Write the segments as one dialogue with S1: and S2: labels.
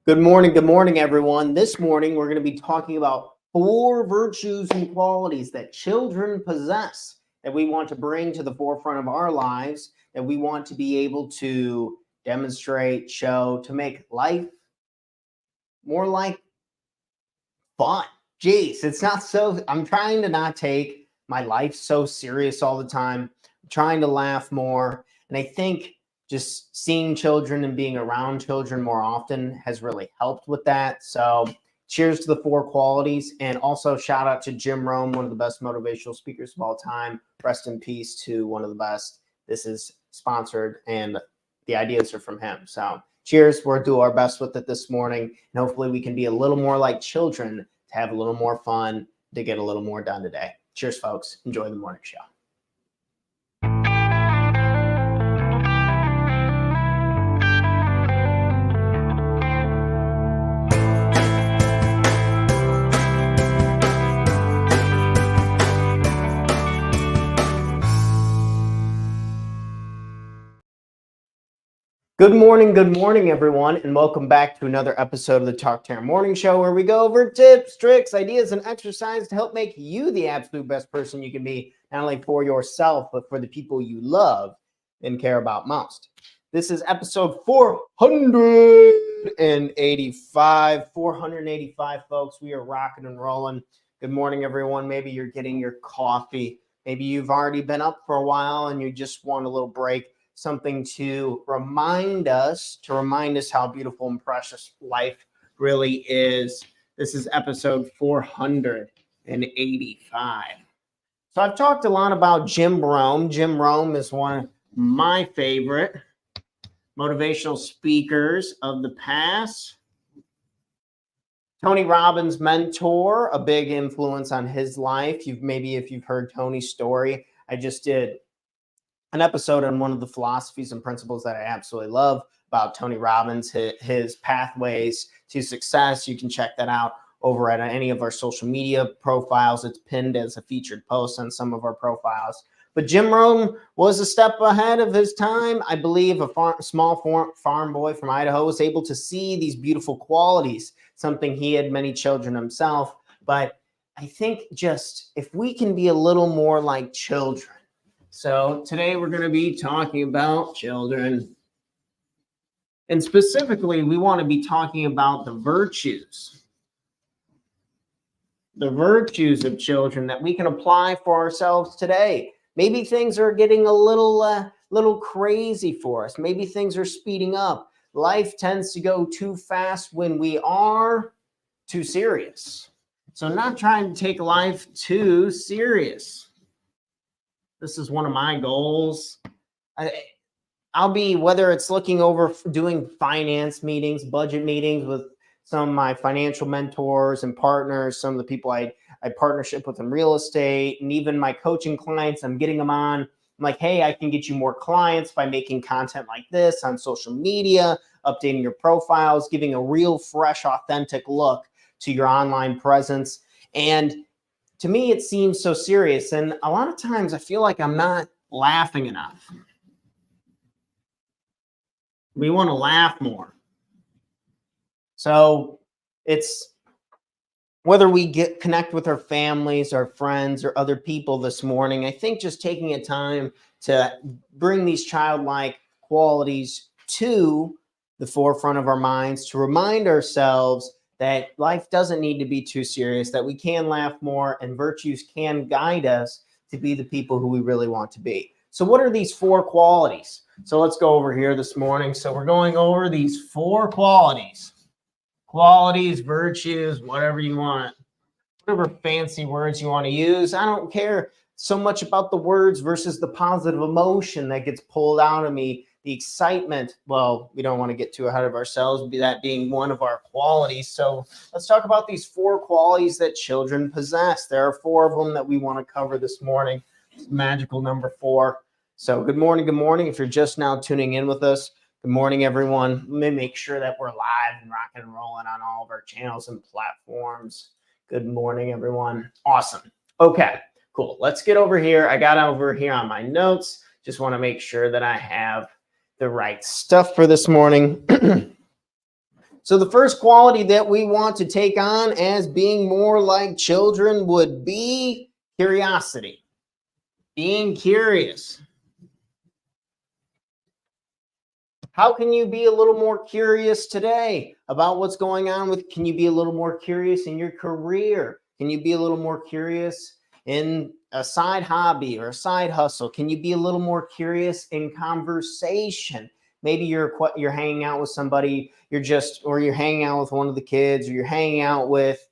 S1: Good morning, everyone. This morning, we're going to be talking about 4 virtues and qualities that children possess that we want to bring to the forefront of our lives, that we want to be able to demonstrate, show, to make life more like fun. Jeez, it's not so, I'm trying to not take my life so serious all the time. I'm trying to laugh more. And I think just seeing children and being around children more often has really helped with that. So cheers to the 4 qualities. And also shout out to Jim Rohn, one of the best motivational speakers of all time. Rest in peace to one of the best. This is sponsored and the ideas are from him. So cheers. We'll do our best with it this morning. And hopefully we can be a little more like children to have a little more fun, to get a little more done today. Cheers, folks. Enjoy the morning show. Good morning, everyone, and welcome back to another episode of the Talk Terror Morning Show, where we go over tips, tricks, ideas, and exercise to help make you the absolute best person you can be, not only for yourself, but for the people you love and care about most. This is episode 485. 485, folks. We are rocking and rolling. Good morning, everyone. Maybe you're getting your coffee. Maybe you've already been up for a while and you just want a little break. Something to remind us how beautiful and precious life really is. This is episode 485. So I've talked a lot about Jim Rohn. Jim Rohn is one of my favorite motivational speakers of the past. Tony Robbins' mentor, a big influence on his life. If you've heard Tony's story, I just did an episode on one of the philosophies and principles that I absolutely love about Tony Robbins, his pathways to success. You can check that out over at any of our social media profiles. It's pinned as a featured post on some of our profiles. But Jim Rohn was a step ahead of his time. I believe a small farm boy from Idaho was able to see these beautiful qualities, something he had many children himself. But I think just if we can be a little more like children. So today we're going to be talking about children. And specifically, we want to be talking about the virtues. The virtues of children that we can apply for ourselves today. Maybe things are getting a little crazy for us. Maybe things are speeding up. Life tends to go too fast when we are too serious. So not trying to take life too serious. This is one of my goals. I'll be, whether it's looking over doing finance meetings, budget meetings with some of my financial mentors and partners, some of the people I partnership with in real estate, and even my coaching clients, I'm getting them on. I'm like, hey, I can get you more clients by making content like this on social media, updating your profiles, giving a real fresh, authentic look to your online presence. And to me, it seems so serious. And a lot of times I feel like I'm not laughing enough. We want to laugh more. So it's whether we connect with our families, our friends, or other people this morning, I think just taking a time to bring these childlike qualities to the forefront of our minds, to remind ourselves that life doesn't need to be too serious, that we can laugh more, and virtues can guide us to be the people who we really want to be. So what are these 4 qualities? So let's go over here this morning. So we're going over these 4 qualities. Qualities, virtues, whatever you want. Whatever fancy words you want to use. I don't care so much about the words versus the positive emotion that gets pulled out of me. The excitement, well, we don't want to get too ahead of ourselves, that being one of our qualities. So let's talk about these 4 qualities that children possess. There are 4 of them that we want to cover this morning. Magical number 4. So good morning. If you're just now tuning in with us, good morning, everyone. Let me make sure that we're live and rocking and rolling on all of our channels and platforms. Good morning, everyone. Awesome. Okay, cool. Let's get over here. I got over here on my notes. Just want to make sure that I have the right stuff for this morning. So the first quality that we want to take on as being more like children would be curiosity. Being curious. How can you be a little more curious today about what's going on with, can you be a little more curious in your career? Can you be a little more curious in a side hobby or a side hustle? Can you be a little more curious in conversation? Maybe you're hanging out with somebody, or you're hanging out with one of the kids, or you're hanging out with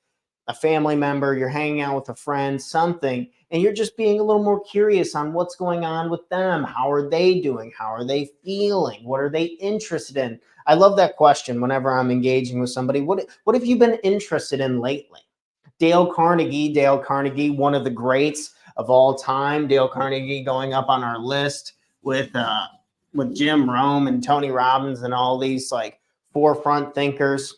S1: a family member, you're hanging out with a friend, something, and you're just being a little more curious on what's going on with them. How are they doing? How are they feeling? What are they interested in? I love that question whenever I'm engaging with somebody. What have you been interested in lately? Dale Carnegie, one of the greats of all time. Dale Carnegie going up on our list with Jim Rohn and Tony Robbins and all these like forefront thinkers.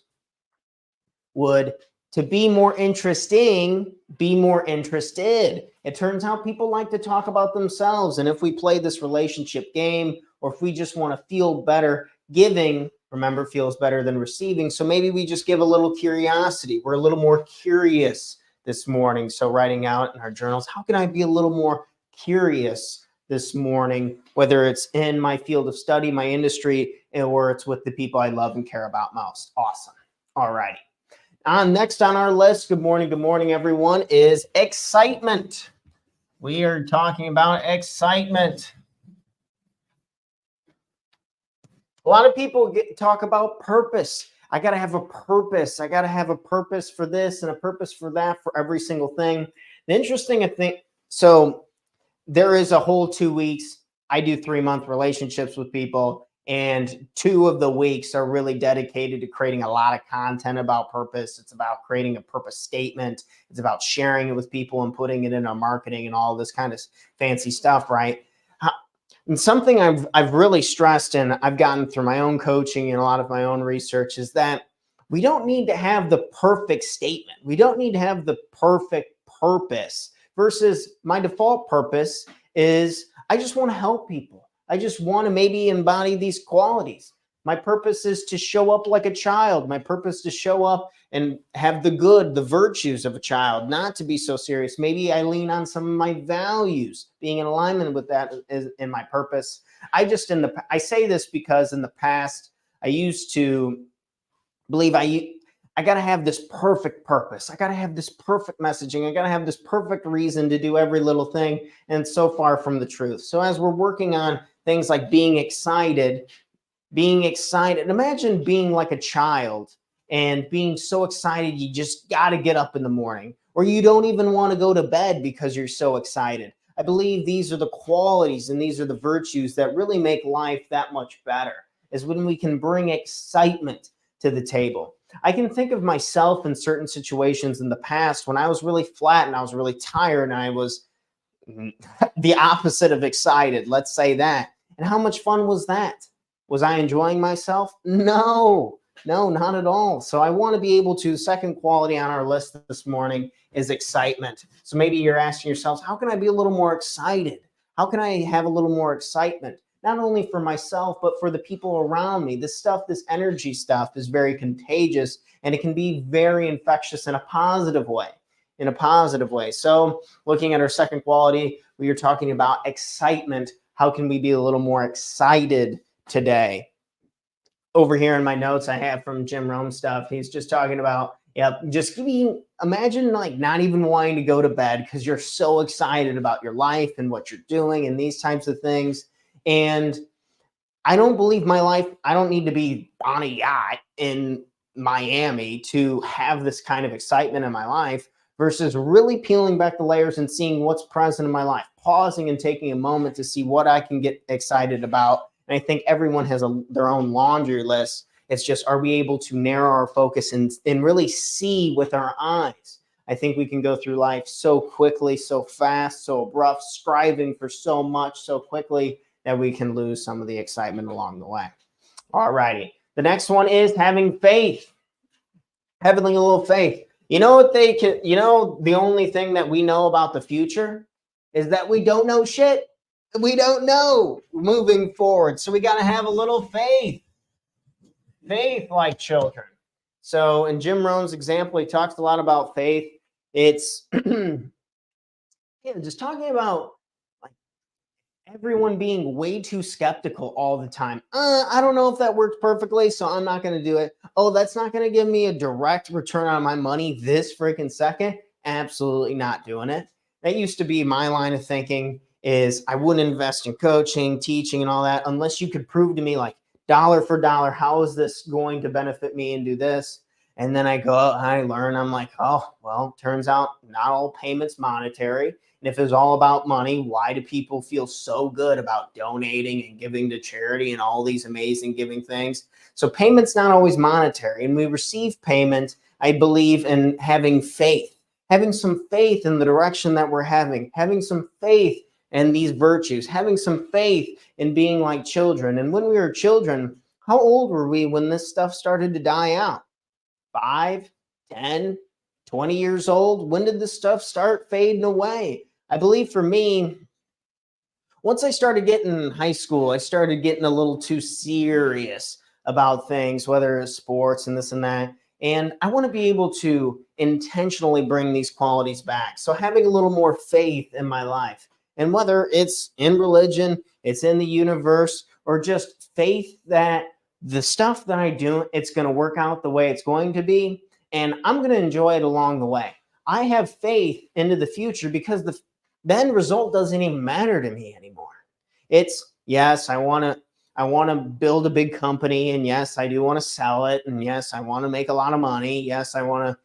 S1: Would to be more interesting, be more interested. It turns out people like to talk about themselves. And if we play this relationship game, or if we just want to feel better, giving, remember, feels better than receiving. So maybe we just give a little curiosity. We're a little more curious this morning. So writing out in our journals, how can I be a little more curious this morning, whether it's in my field of study, my industry, or it's with the people I love and care about most. Awesome. All righty. Next on our list, good morning, everyone, is excitement. We are talking about excitement. A lot of people talk about purpose. I got to have a purpose. I got to have a purpose for this and a purpose for that, for every single thing. The interesting, I think, so there is a whole 2 weeks. I do 3-month relationships with people. And 2 of the weeks are really dedicated to creating a lot of content about purpose. It's about creating a purpose statement. It's about sharing it with people and putting it in our marketing and all this kind of fancy stuff, right? And something I've really stressed, and I've gotten through my own coaching and a lot of my own research, is that we don't need to have the perfect statement. We don't need to have the perfect purpose, versus my default purpose is I just want to help people. I just want to maybe embody these qualities. My purpose is to show up like a child. My purpose is to show up and have the virtues of a child, not to be so serious. Maybe I lean on some of my values, being in alignment with that is in my purpose. I say this because in the past, I used to believe I got to have this perfect purpose. I got to have this perfect messaging. I got to have this perfect reason to do every little thing. And it's so far from the truth. So as we're working on things like being excited, imagine being like a child and being so excited you just got to get up in the morning, or you don't even want to go to bed because you're so excited. I believe these are the qualities and these are the virtues that really make life that much better, is when we can bring excitement to the table. I can think of myself in certain situations in the past when I was really flat and I was really tired and I was the opposite of excited, let's say that. And how much fun was that? Was I enjoying myself? No, not at all. So I want to be able to, second quality on our list this morning is excitement. So maybe you're asking yourselves, how can I be a little more excited? How can I have a little more excitement? Not only for myself, but for the people around me. This energy stuff is very contagious, and it can be very infectious in a positive way. So looking at our second quality, we are talking about excitement. How can we be a little more excited today? Over here in my notes I have from Jim Rohn stuff, he's just talking about, imagine like not even wanting to go to bed because you're so excited about your life and what you're doing and these types of things. And I don't believe my life, I don't need to be on a yacht in Miami to have this kind of excitement in my life, versus really peeling back the layers and seeing what's present in my life, pausing and taking a moment to see what I can get excited about. And I think everyone has their own laundry list. It's just, are we able to narrow our focus and really see with our eyes? I think we can go through life so quickly, so fast, so abrupt, striving for so much so quickly that we can lose some of the excitement along the way. All righty. The next one is having faith. Having a little faith. You know what the only thing that we know about the future is that we don't know shit. We don't know moving forward. So we got to have a little faith. Faith like children. So in Jim Rohn's example, he talks a lot about faith. It's yeah, just talking about like everyone being way too skeptical all the time. I don't know if that works perfectly, so I'm not going to do it. Oh, that's not going to give me a direct return on my money this freaking second. Absolutely not doing it. That used to be my line of thinking is I wouldn't invest in coaching, teaching, and all that unless you could prove to me like dollar for dollar, how is this going to benefit me and do this? And then I go out and I learn, I'm like, oh, well, turns out not all payments monetary. And if it's all about money, why do people feel so good about donating and giving to charity and all these amazing giving things? So payment's not always monetary. And we receive payment, I believe, in having some faith in the direction that we're having some faith in these virtues, having some faith in being like children. And when we were children, how old were we when this stuff started to die out? 5, 10, 20 years old? When did this stuff start fading away? I believe for me, once I started getting in high school, I started getting a little too serious about things, whether it's sports and this and that. And I want to be able to intentionally bring these qualities back. So having a little more faith in my life, and whether it's in religion, it's in the universe, or just faith that the stuff that I do, it's going to work out the way it's going to be. And I'm going to enjoy it along the way. I have faith into the future because the then result doesn't even matter to me anymore. It's yes, I want to build a big company, and yes, I do want to sell it, and yes, I want to make a lot of money. Yes, I want to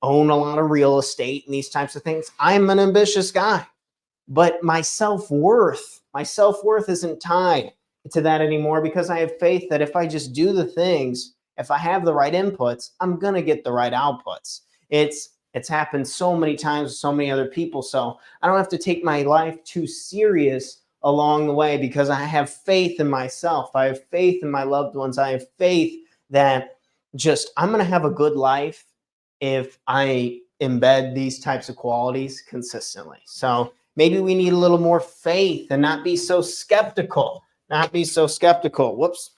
S1: own a lot of real estate and these types of things. I'm an ambitious guy, but my self-worth isn't tied to that anymore because I have faith that if I just do the things, if I have the right inputs, I'm going to get the right outputs. It's happened so many times with so many other people. So I don't have to take my life too serious along the way because I have faith in myself. I have faith in my loved ones. I have faith that just I'm going to have a good life if I embed these types of qualities consistently. So maybe we need a little more faith and not be so skeptical. Not be so skeptical. Whoops.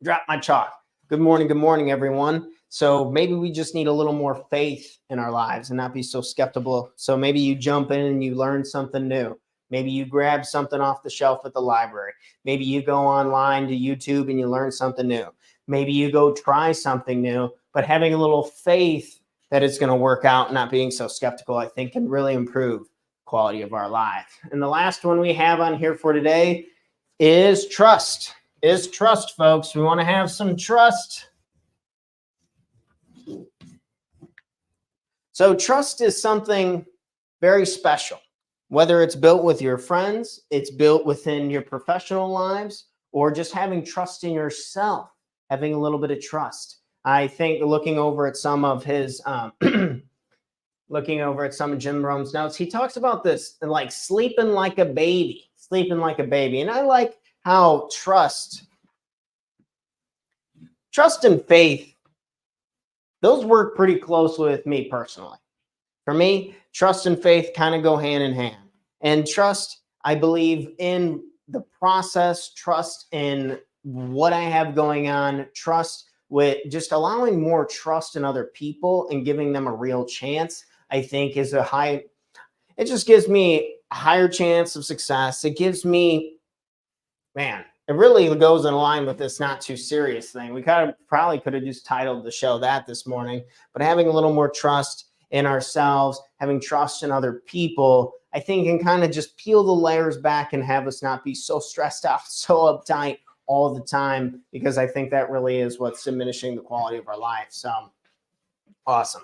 S1: Drop my chalk. Good morning, everyone. So maybe we just need a little more faith in our lives and not be so skeptical. So maybe you jump in and you learn something new. Maybe you grab something off the shelf at the library. Maybe you go online to YouTube and you learn something new. Maybe you go try something new, but having a little faith that it's going to work out, not being so skeptical, I think can really improve quality of our life. And the last one we have on here for today is trust. Is trust, folks. We want to have some trust. So trust is something very special, whether it's built with your friends, it's built within your professional lives, or just having trust in yourself, having a little bit of trust. I think looking over at some of his, looking over at some of Jim Rohn's notes, he talks about this like sleeping like a baby. And I like how trust and faith, those work pretty closely with me personally. For me, trust and faith kind of go hand in hand. And trust, I believe in the process, trust in what I have going on, trust with just allowing more trust in other people and giving them a real chance, I think is it just gives me a higher chance of success. It gives me, man, it really goes in line with this not too serious thing. We probably could have just titled the show that this morning, but having a little more trust in ourselves, having trust in other people, I think can kind of just peel the layers back and have us not be so stressed out, so uptight all the time, because I think that really is what's diminishing the quality of our life. So awesome.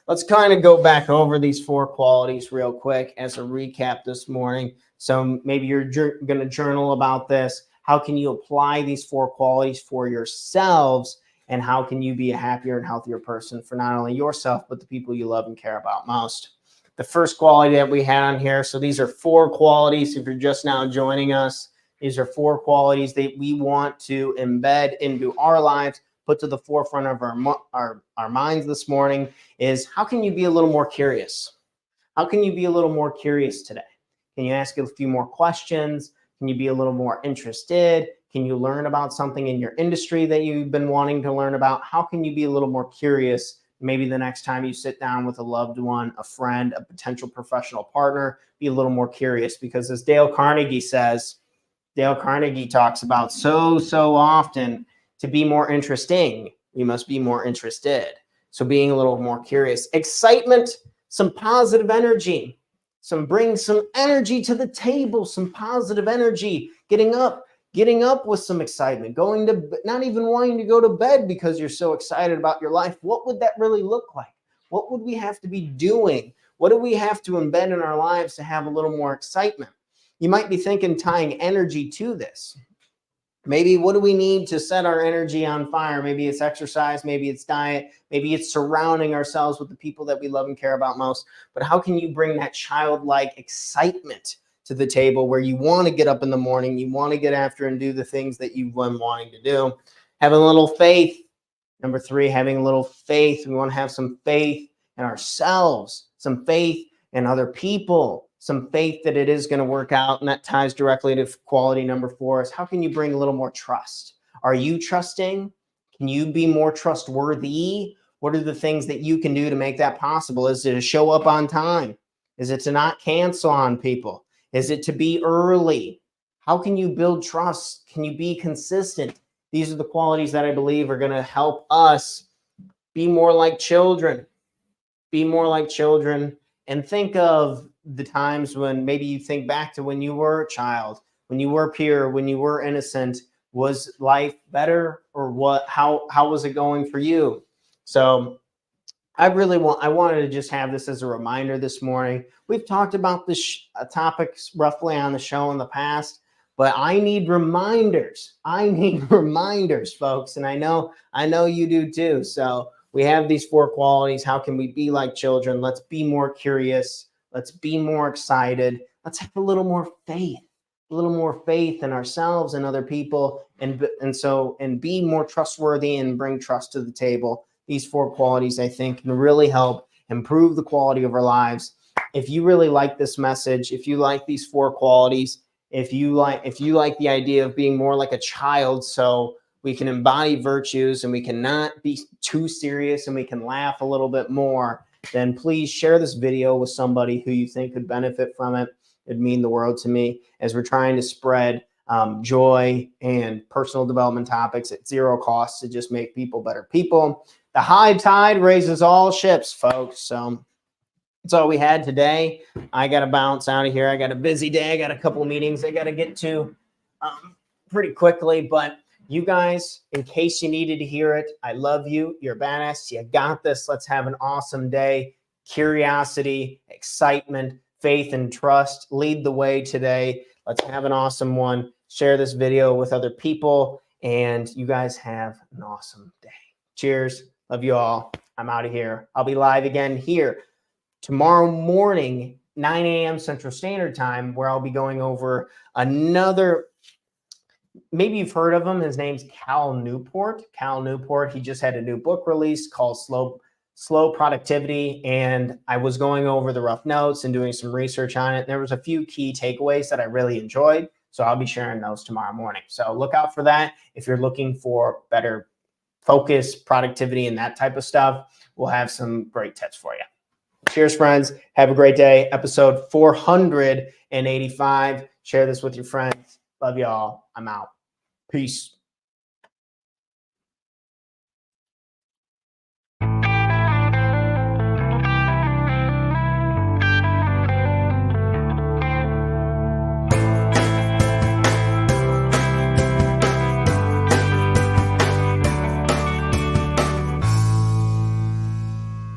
S1: Let's kind of go back over these 4 qualities real quick as a recap this morning. So maybe you're going to journal about this. How can you apply these 4 qualities for yourselves? And how can you be a happier and healthier person for not only yourself, but the people you love and care about most? The first quality that we had on here, so these are 4 qualities. If you're just now joining us, these are 4 qualities that we want to embed into our lives, put to the forefront of our minds this morning, is how can you be a little more curious? How can you be a little more curious today? Can you ask a few more questions? Can you be a little more interested? Can you learn about something in your industry that you've been wanting to learn about? How can you be a little more curious? Maybe the next time you sit down with a loved one, a friend, a potential professional partner, be a little more curious, because as Dale Carnegie says, Dale Carnegie talks about so often, to be more interesting, we must be more interested. So being a little more curious, excitement, some positive energy, bring some energy to the table, some positive energy, getting up with some excitement, going to, not even wanting to go to bed because you're so excited about your life. What would that really look like? What would we have to be doing? What do we have to embed in our lives to have a little more excitement? You might be thinking, tying energy to this. Maybe what do we need to set our energy on fire? Maybe it's exercise, maybe it's diet, maybe it's surrounding ourselves with the people that we love and care about most. But how can you bring that childlike excitement to the table, where you want to get up in the morning, you want to get after and do the things that you've been wanting to do? Having a little faith. Number 3, having a little faith. We want to have some faith in ourselves, some faith in other people, some faith that it is going to work out. And that ties directly to quality number 4, is how can you bring a little more trust? Are you trusting? Can you be more trustworthy? What are the things that you can do to make that possible? Is it to show up on time? Is it to not cancel on people? Is it to be early? How can you build trust? Can you be consistent? These are the qualities that I believe are going to help us be more like children. Be more like children. And think of the times when maybe you think back to when you were a child, when you were pure, when you were innocent. Was life better, or what? How was it going for you? So I wanted to just have this as a reminder this morning. We've talked about this topics roughly on the show in the past, but I need reminders. I need reminders, folks. And I know you do too. So we have these 4 qualities. How can we be like children? Let's be more curious. Let's be more excited. Let's have a little more faith in ourselves and other people, and be more trustworthy and bring trust to the table. These 4 qualities, I think, can really help improve the quality of our lives. If you really like this message, if you like these 4 qualities, if you like the idea of being more like a child, so we can embody virtues and we cannot be too serious and we can laugh a little bit more, then please share this video with somebody who you think could benefit from it. It'd mean the world to me, as we're trying to spread joy and personal development topics at 0 cost to just make people better people. The high tide raises all ships, folks. So that's all we had today. I got to bounce out of here. I got a busy day. I got a couple of meetings I got to get to pretty quickly. But you guys, in case you needed to hear it, I love you. You're a badass. You got this. Let's have an awesome day. Curiosity, excitement, faith, and trust lead the way today. Let's have an awesome one. Share this video with other people, and you guys have an awesome day. Cheers. Love you all. I'm out of here. I'll be live again here tomorrow morning, 9 a.m. Central Standard Time, where I'll be going over another, maybe you've heard of him. His name's Cal Newport. He just had a new book released called Slow Productivity, and I was going over the rough notes and doing some research on it. There was a few key takeaways that I really enjoyed, so I'll be sharing those tomorrow morning. So look out for that. If you're looking for better focus, productivity, and that type of stuff, we'll have some great tips for you. Cheers, friends. Have a great day. Episode 485. Share this with your friends. Love y'all. I'm out. Peace.